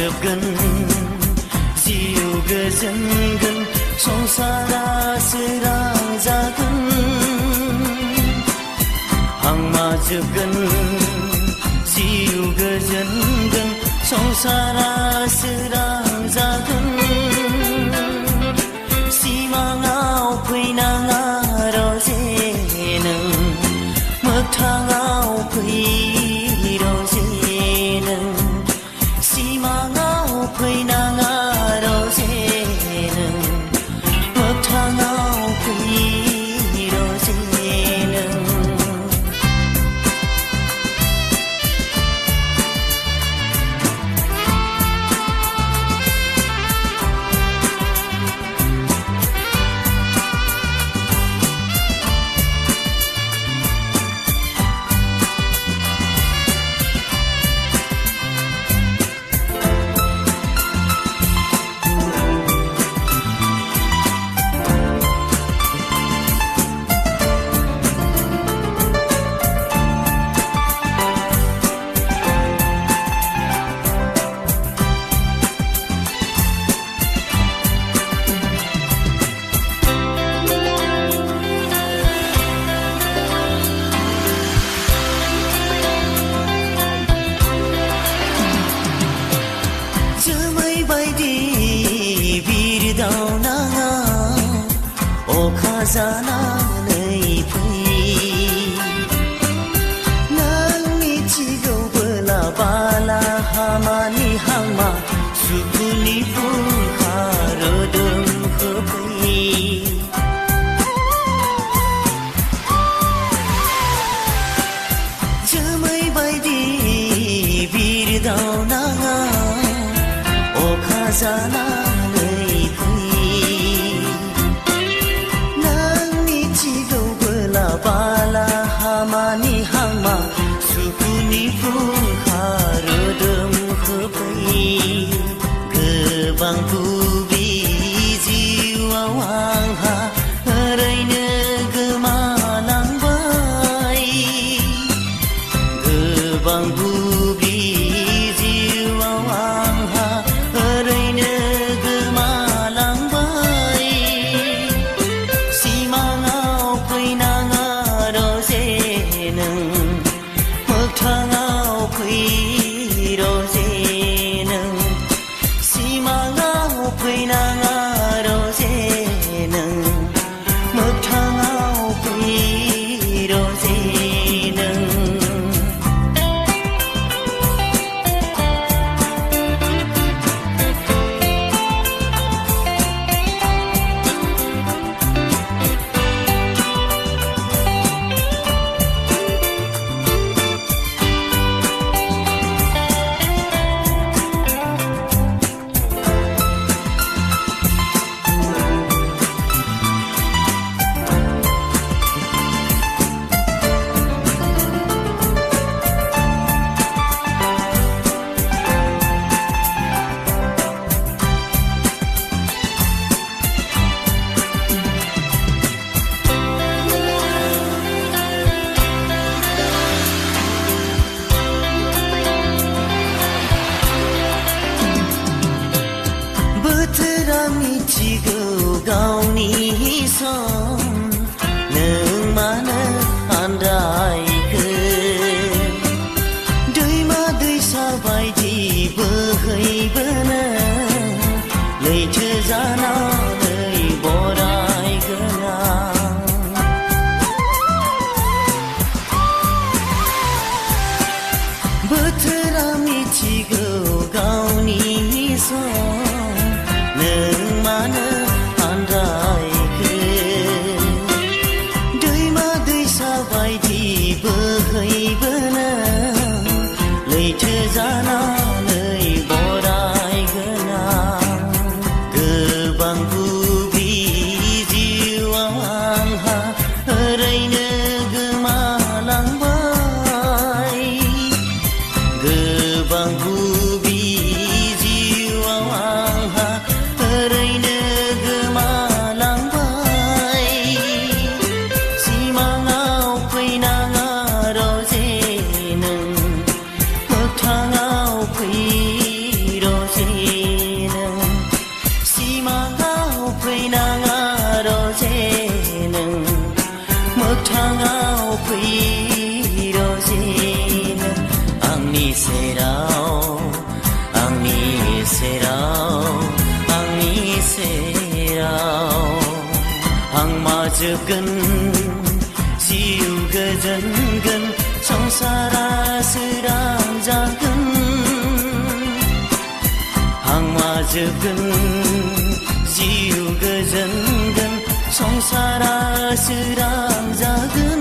जोबगोन जिउ गोजोनगोन संसारा सोरां जागोन हांमा जोबगोन जिउ गोजोनगोन संसारा सोरां जागोन सिमाङाव फैनाङा रजे नों मोगथाङाव फै रजे नों सिमाङाव फैनाङा रजे नों मोगथाङाव फै रजे नों जानानै फै नों मिथिगौबोला बाला हामानि हांमा सुखुनि फुंखा रोदोम होफै जोमै बायदि बिरदावनाङा अखा जानानै बाला हामानि हांमा सुखुनि फुंखा रोदोम होफै गोबां बुबि जिउआव आंहा ओरैनो गोमालांबाय गोबां बुबि जिउआव आंहा ओरैनो गोमालांबाय सिमाङाव फैनाङा मोगथाङाव फै रजे नों सिमाङाव फैनाङा रजे नों मोगथाङाव फै रजे नों मिथिगौ गावनि सम नों मानो आन्दायखो दैमा दैसा बायदि बोहैबोनो लैथो जानानै बरायगोना बोथोरा मिथिगौ गावनि सम नों मानो आन्दायखो दैमा दैसा बायदि बोहैबोनो लैथो जानानै बरायगोना गोबां बुबि जिउआव आंहा ओरैनो गोमालांबाय गोबां बुबि जिउआव आंहा ओरैनो गोमालांबाय सिमाङाव फैनाङा रजे नों मोगथाङाव फै जोबगोन जिउ गोजोनगोन संसारा सोरां जागोन हांमा जोबगोन जिउ गोजोनगोन संसारा सोरां जागोन